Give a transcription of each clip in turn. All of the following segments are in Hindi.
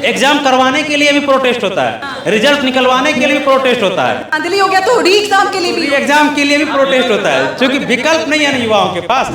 एग्जाम करवाने के लिए भी प्रोटेस्ट होता है, रिजल्ट निकलवाने के लिए भी प्रोटेस्ट होता है, धांधली हो गया तो री एग्जाम के लिए भी एग्जाम के लिए भी प्रोटेस्ट होता है, क्योंकि विकल्प नहीं है ना युवाओं के पास।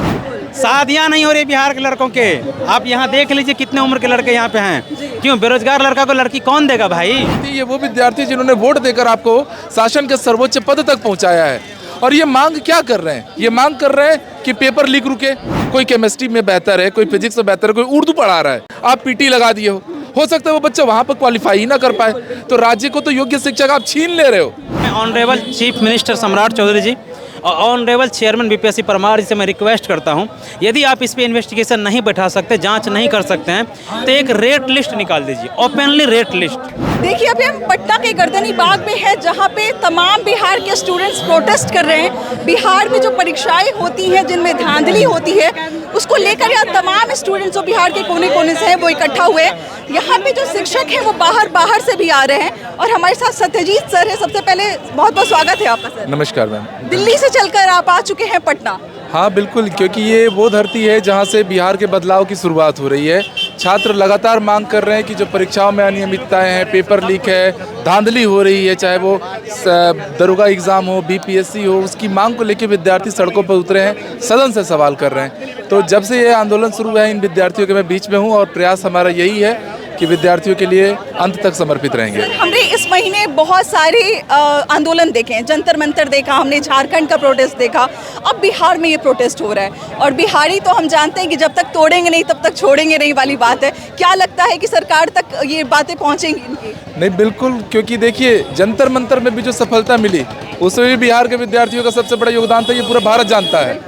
शादियां नहीं हो रही बिहार के लड़कों के। आप यहाँ देख लीजिए कितने उम्र के लड़के यहाँ पे हैं। क्यों? बेरोजगार लड़का को लड़की कौन देगा भाई? ये वो विद्यार्थी जिन्होंने वोट देकर आपको शासन के सर्वोच्च पद तक पहुंचाया है, और ये मांग क्या कर रहे हैं? ये मांग कर रहे हैं कि पेपर लीक रुके। कोई केमिस्ट्री में बेहतर है, कोई फिजिक्स में बेहतर है, कोई उर्दू पढ़ा रहा है, आप पीटी लगा दिए हो सकता है वो बच्चा वहां पर क्वालिफाई ही ना कर पाए, तो राज्य को तो योग्य शिक्षक आप छीन ले रहे हो। मैं ऑनरेबल चीफ मिनिस्टर सम्राट चौधरी जी और ऑनरेबल चेयरमैन बीपीएससी परमार जी से मैं रिक्वेस्ट करता हूं, यदि आप इस पे इन्वेस्टिगेशन नहीं बैठा सकते, जांच नहीं कर सकते हैं, तो एक रेट लिस्ट निकाल दीजिए, ओपनली रेट लिस्ट। देखिए अभी हम पटना के गर्दनी बाग में है, जहाँ पे तमाम बिहार के स्टूडेंट्स प्रोटेस्ट कर रहे हैं। बिहार में जो परीक्षाएं होती हैं जिनमें धांधली होती है, उसको लेकर यहाँ तमाम स्टूडेंट्स जो बिहार के कोने कोने से हैं वो इकट्ठा हुए हैं। यहाँ पे जो शिक्षक हैं वो बाहर से भी आ रहे हैं, और हमारे साथ सत्यजीत सर है। सबसे पहले बहुत बहुत स्वागत है आपका सर। नमस्कार मैम। दिल्ली से चलकर आप आ चुके हैं पटना। हाँ बिल्कुल, क्योंकि ये वो धरती है जहाँ से बिहार के बदलाव की शुरुआत हो रही है। छात्र लगातार मांग कर रहे हैं कि जो परीक्षाओं में अनियमितताएं हैं, पेपर लीक है, धांधली हो रही है, चाहे वो दरोगा एग्ज़ाम हो, बीपीएससी हो, उसकी मांग को लेकर विद्यार्थी सड़कों पर उतरे हैं, सदन से सवाल कर रहे हैं। तो जब से ये आंदोलन शुरू हुआ है, इन विद्यार्थियों के मैं बीच में हूँ, और प्रयास हमारा यही है कि विद्यार्थियों के लिए अंत तक समर्पित रहेंगे। हमने इस महीने बहुत सारे आंदोलन देखे हैं, जंतर मंतर देखा हमने, झारखंड का प्रोटेस्ट देखा, अब बिहार में ये प्रोटेस्ट हो रहा है। और बिहारी तो हम जानते हैं कि जब तक तोड़ेंगे नहीं तब तक छोड़ेंगे नहीं वाली बात है। क्या लगता है कि सरकार तक ये बातें पहुंचेंगी इनकी? नहीं बिल्कुल, क्योंकि देखिए जंतर मंतर में भी जो सफलता मिली उसमें भी बिहार के विद्यार्थियों का सबसे बड़ा योगदान था, ये पूरा भारत जानता है।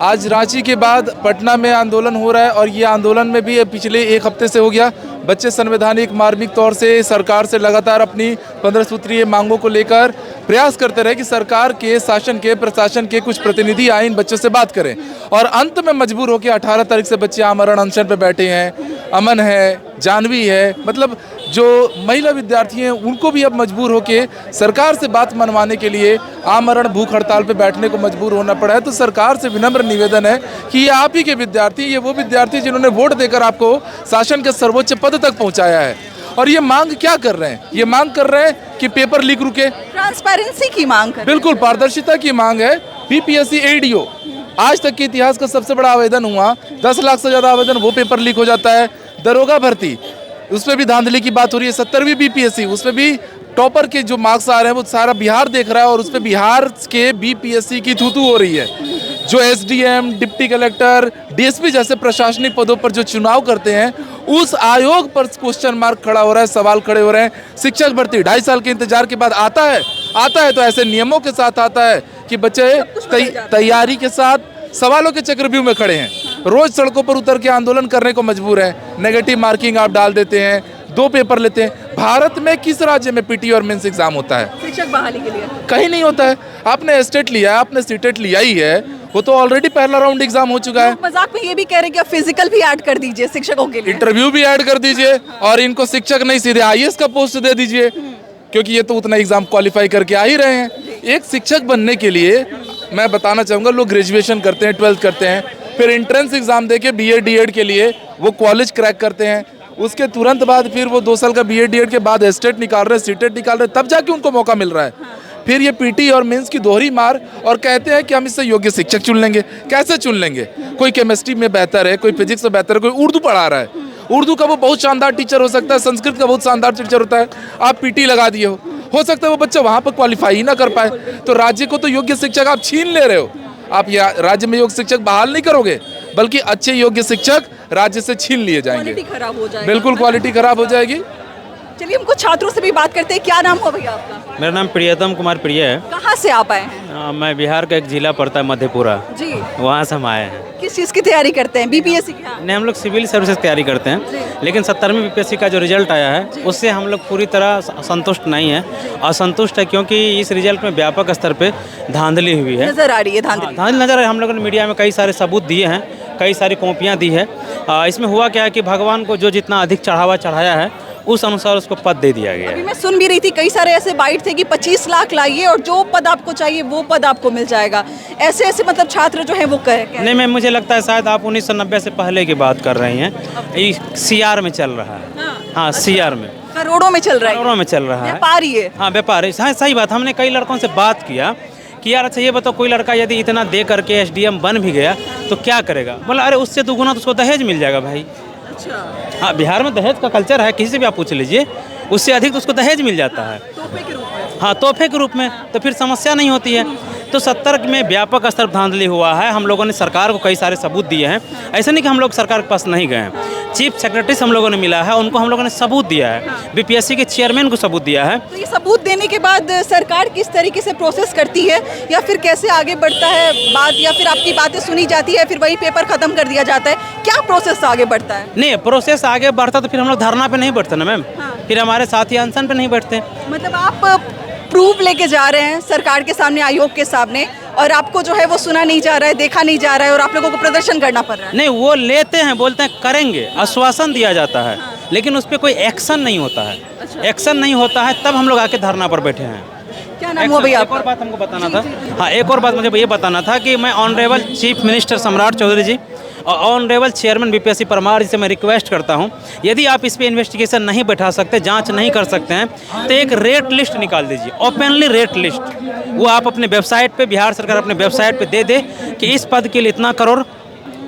आज रांची के बाद पटना में आंदोलन हो रहा है, और ये आंदोलन में भी पिछले एक हफ्ते से हो गया। बच्चे संवैधानिक मार्मिक तौर से सरकार से लगातार अपनी 15 सूत्रीय मांगों को लेकर प्रयास करते रहे कि सरकार के, शासन के, प्रशासन के कुछ प्रतिनिधि आए इन बच्चों से बात करें, और अंत में मजबूर होकर 18 तारीख से बच्चे आमरण अनशन पर बैठे हैं। अमन है, जानवी है, मतलब जो महिला विद्यार्थी हैं उनको भी अब मजबूर होकर सरकार से बात मनवाने के लिए आमरण भूख हड़ताल पे बैठने को मजबूर होना पड़ा है। तो सरकार से विनम्र निवेदन है कि ये आप ही के विद्यार्थी, ये वो विद्यार्थी जिन्होंने वोट देकर आपको शासन के सर्वोच्च पद तक पहुंचाया है, और ये मांग क्या कर रहे हैं? ये मांग कर रहे हैं कि पेपर लीक रुके। ट्रांसपेरेंसी की मांग कर, बिल्कुल पारदर्शिता की मांग है। बीपीएससी एडीओ आज तक के इतिहास का सबसे बड़ा आवेदन हुआ, 10 लाख से ज्यादा आवेदन, वो पेपर लीक हो जाता है। दरोगा भर्ती, उसमें भी धांधली की बात हो रही है। 70वीं बीपीएससी, उसमें भी टॉपर के जो मार्क्स आ रहे हैं वो सारा बिहार देख रहा है, और उसमें बिहार के बीपीएससी की थू-थू हो रही है। जो एसडीएम, डिप्टी कलेक्टर, डीएसपी जैसे प्रशासनिक पदों पर जो चुनाव करते हैं, उस आयोग पर क्वेश्चन मार्क खड़ा हो रहा है, सवाल खड़े हो रहे हैं। शिक्षक भर्ती 2.5 साल के इंतजार के बाद आता है तो ऐसे नियमों के साथ आता है कि बच्चे तैयारी के साथ सवालों के चक्रव्यूह में खड़े हैं, रोज सड़कों पर उतर के आंदोलन करने को मजबूर है। नेगेटिव मार्किंग आप डाल देते हैं, 2 पेपर लेते हैं। भारत में किस राज्य में पीटी और मेंस एग्जाम होता है? शिक्षक बहाली के लिए कहीं नहीं होता है। आपने एस्टेट लिया है, आपने सीटेट लिया ही है, वो तो ऑलरेडी पहला राउंड एग्जाम हो चुका है। मजाक में ये भी कह रहे हैं कि फिजिकल भी ऐड कर दीजिए शिक्षकों के लिए, इंटरव्यू भी ऐड कर दीजिए, और इनको शिक्षक नहीं सीधे आईएएस का पोस्ट दे दीजिए, क्योंकि ये तो उतना एग्जाम क्वालिफाई करके आ ही रहे हैं। एक शिक्षक बनने के लिए मैं बताना चाहूँगा, लोग ग्रेजुएशन करते हैं, 12th करते हैं, फिर एंट्रेंस एग्जाम देके बीएड डीएड के लिए वो कॉलेज क्रैक करते हैं। उसके तुरंत बाद फिर वो 2 साल का बीएड डीएड के बाद एस्टेट निकाल रहे हैं, सीटेट निकाल रहे हैं, तब जाके उनको मौका मिल रहा है। फिर ये पीटी और मेंस की दोहरी मार, और कहते हैं कि हम इससे योग्य शिक्षक चुन लेंगे। कैसे चुन लेंगे? कोई केमिस्ट्री में बेहतर है, कोई फिजिक्स में बेहतर है, कोई उर्दू पढ़ा रहा है, उर्दू का वो बहुत शानदार टीचर हो सकता है, संस्कृत का बहुत शानदार टीचर होता है, आप पीटी लगा दिए हो सकता है वो बच्चा वहाँ पर क्वालिफाई ही ना कर पाए, तो राज्य को तो योग्य शिक्षक आप छीन ले रहे हो। आप राज्य में योग्य शिक्षक बहाल नहीं करोगे, बल्कि अच्छे योग्य शिक्षक राज्य से छीन लिए जाएंगे। खराब हो जाएगी, बिल्कुल क्वालिटी खराब हो जाएगी। चलिए हम कुछ छात्रों से भी बात करते हैं। क्या नाम हो भैया आपका? मेरा नाम प्रियतम कुमार प्रिय है। कहाँ से आप आए? मैं बिहार का एक जिला पड़ता है मधेपुरा जी, वहाँ से हम आए हैं। किस चीज़ की तैयारी करते हैं? बीपीएससी की? नहीं, हम लोग सिविल सर्विसेज तैयारी करते हैं, लेकिन 70वीं बीपीएससी का जो रिजल्ट आया है उससे हम लोग पूरी तरह संतुष्ट नहीं है। असंतुष्ट है क्योंकि इस रिजल्ट में व्यापक स्तर पे धांधली हुई है, नजर आ रही है धांधली। धांधली नजर हम लोगों ने मीडिया में कई सारे सबूत दिए हैं, कई सारी कॉपियाँ दी है। इसमें हुआ क्या है कि भगवान को जो जितना अधिक चढ़ावा चढ़ाया है उस अनुसार उसको पद दे दिया गया है। अभी मैं सुन भी रही थी, कई सारे ऐसे बाइट थे कि 25 लाख लाइए और जो पद आपको चाहिए वो पद आपको मिल जाएगा। ऐसे ऐसे मतलब छात्र जो हैं वो कह नहीं, मैं मुझे लगता है शायद आप 1990 से पहले की बात कर रही हैं। ये सीआर में चल रहा है। हाँ CR में करोड़ों में चल रहा है, करोड़ों में चल रहा है। व्यापारी है। हाँ व्यापारी, हाँ सही बात। हमने कई लड़कों से बात किया कि यार अच्छा ये बताओ, कोई लड़का यदि इतना दे करके SDM बन भी गया तो क्या करेगा? बोला अरे उससे दुगुना तो उसको दहेज मिल जाएगा भाई। अच्छा, हाँ बिहार में दहेज का कल्चर है, किसी से भी आप पूछ लीजिए, उससे अधिक तो उसको दहेज मिल जाता है। तोहफे के रूप में। हाँ तोहफे के रूप में, तो फिर समस्या नहीं होती है। तो 70 में व्यापक स्तर पर धांधली हुआ है। हम लोगों ने सरकार को कई सारे सबूत दिए हैं, ऐसा नहीं कि हम लोग सरकार के पास नहीं गए हैं। चीफ सेक्रेटरी से हम लोगों ने मिला है, उनको हम लोगों ने सबूत दिया है, BPSC के चेयरमैन को सबूत दिया है। तो ये सबूत देने के बाद सरकार किस तरीके से प्रोसेस करती है, या फिर कैसे आगे बढ़ता है बात, या फिर आपकी बातें सुनी जाती है फिर वही पेपर खत्म कर दिया जाता है? क्या प्रोसेस आगे बढ़ता है? नहीं, प्रोसेस आगे बढ़ता तो फिर हम लोग धरना पे नहीं बैठते ना मैम, फिर हमारे साथी अनशन पे नहीं बैठते। मतलब आप प्रूफ लेके जा रहे हैं सरकार के सामने, आयोग के सामने, और आपको जो है वो सुना नहीं जा रहा है, देखा नहीं जा रहा है, और आप लोगों को प्रदर्शन करना पड़ रहा है। नहीं, वो लेते हैं, बोलते हैं करेंगे, आश्वासन दिया जाता है, लेकिन उस पर कोई एक्शन नहीं होता है। एक्शन नहीं होता है तब हम लोग आके धरना पर बैठे हैं। क्या नाम हुआ भैया एक और बात हमको बताना था। हाँ एक और बात मुझे ये बताना था कि मैं ऑनरेबल चीफ मिनिस्टर सम्राट चौधरी जी और ऑनरेबल चेयरमैन BPSC परमार जी से मैं रिक्वेस्ट करता हूं, यदि आप इस पे इन्वेस्टिगेशन नहीं बैठा सकते, जांच नहीं कर सकते हैं, तो एक रेट लिस्ट निकाल दीजिए, ओपनली रेट लिस्ट। वो आप अपने वेबसाइट पे, बिहार सरकार अपने वेबसाइट पे दे दे कि इस पद के लिए इतना करोड़,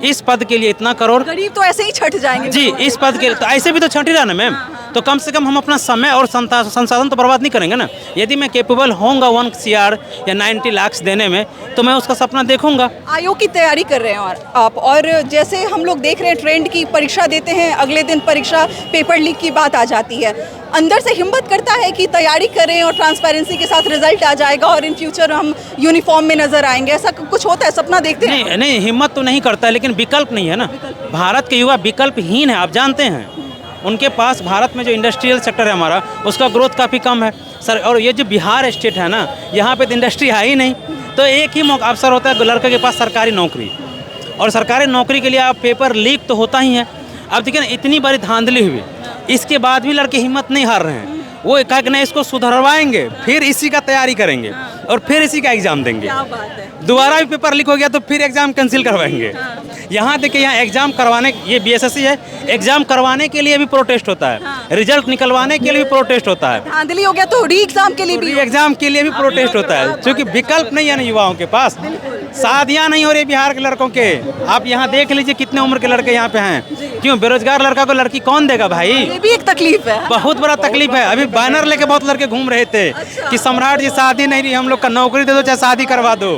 इस पद के लिए इतना करोड़। गरीब तो ऐसे ही छट जाएंगे जी, इस पद के लिए तो ऐसे भी तो छट ही रहा ना मैम। तो कम से कम हम अपना समय और संसाधन तो बर्बाद नहीं करेंगे ना। यदि मैं कैपेबल होऊंगा 1 CR या 90 लाख देने में, तो मैं उसका सपना देखूंगा। आयोग की तैयारी कर रहे हैं और आप, और जैसे हम लोग देख रहे हैं ट्रेंड की, परीक्षा देते हैं, अगले दिन परीक्षा पेपर लीक की बात आ जाती है। अंदर से हिम्मत करता है कि तैयारी करें और ट्रांसपेरेंसी के साथ रिजल्ट आ जाएगा और इन फ्यूचर हम यूनिफॉर्म में नजर आएंगे, ऐसा कुछ होता है? सपना देखते हैं? नहीं नहीं, हिम्मत तो नहीं करता है, लेकिन विकल्प नहीं है ना। भारत के युवा विकल्पहीन है, आप जानते हैं। उनके पास भारत में जो इंडस्ट्रियल सेक्टर है हमारा, उसका ग्रोथ काफ़ी कम है सर। और ये जो बिहार स्टेट है ना, यहाँ पे तो इंडस्ट्री है ही नहीं। तो एक ही अवसर होता है लड़के के पास, सरकारी नौकरी। और सरकारी नौकरी के लिए आप पेपर लीक तो होता ही है। अब देखिए ना, इतनी बड़ी धांधली हुई, इसके बाद भी लड़के हिम्मत नहीं हार रहे हैं। वो कहा कि नहीं, इसको सुधरवाएंगे, फिर इसी का तैयारी करेंगे और फिर इसी का एग्ज़ाम देंगे। क्या बात है। दोबारा भी पेपर लीक हो गया तो फिर एग्ज़ाम कैंसिल करवाएंगे। यहाँ देखिए, यहाँ एग्ज़ाम करवाने, ये BSSC है, एग्ज़ाम करवाने के लिए भी प्रोटेस्ट होता है, रिजल्ट निकलवाने के लिए भी प्रोटेस्ट होता है, धांधली हो गया तो री एग्जाम के लिए भी एग्ज़ाम के लिए भी प्रोटेस्ट होता है, क्योंकि विकल्प नहीं है ना युवाओं के पास। शादियाँ नहीं हो रही बिहार के लड़कों के। आप यहाँ देख लीजिए कितने उम्र के लड़के यहाँ पे हैं। क्यों? बेरोजगार लड़का को लड़की कौन देगा भाई? ये भी एक तकलीफ है। बहुत बड़ा तकलीफ है। अभी बैनर लेके बहुत लड़के घूम रहे थे कि सम्राट जी शादी नहीं रही, हम लोग का नौकरी दे दो चाहे शादी करवा दो।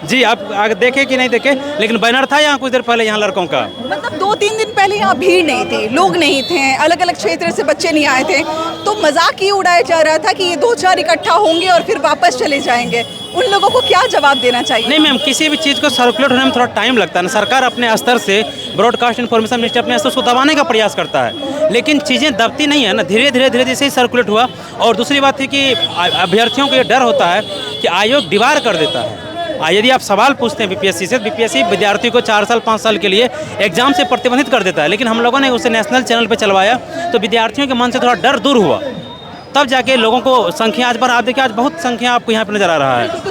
जी, आप आगे देखे कि नहीं देखे, लेकिन बैनर था यहाँ कुछ देर पहले यहाँ लड़कों का। मतलब 2-3 दिन पहले यहाँ भीड़ नहीं थी, लोग नहीं थे, अलग अलग क्षेत्र से बच्चे नहीं आए थे, तो मजाक ये उड़ाया जा रहा था कि ये 2-4 इकट्ठा होंगे और फिर वापस चले जाएंगे। उन लोगों को क्या जवाब देना चाहिए? नहीं मैम, किसी भी चीज़ को सर्कुलेट होने में थोड़ा टाइम लगता है ना। सरकार अपने स्तर से, ब्रॉडकास्ट इन्फॉर्मेशन मिनिस्टर अपने स्तर उसको दबाने का प्रयास करता है, लेकिन चीज़ें दबती नहीं है ना। धीरे धीरे जैसे ही सर्कुलेट हुआ। और दूसरी बात थी कि अभ्यर्थियों को ये डर होता है कि आयोग दीवार कर देता है। यदि आप सवाल पूछते हैं BPSC से, BPSC विद्यार्थी को 4 साल 5 साल के लिए एग्जाम से प्रतिबंधित कर देता है, लेकिन हम लोगों ने उसे नेशनल चैनल पर चलवाया तो विद्यार्थियों के मन से थोड़ा डर दूर हुआ, तब जाके लोगों को संख्या आज पर, आप देखिए आज बहुत संख्या आपको यहाँ पर नजर आ रहा है।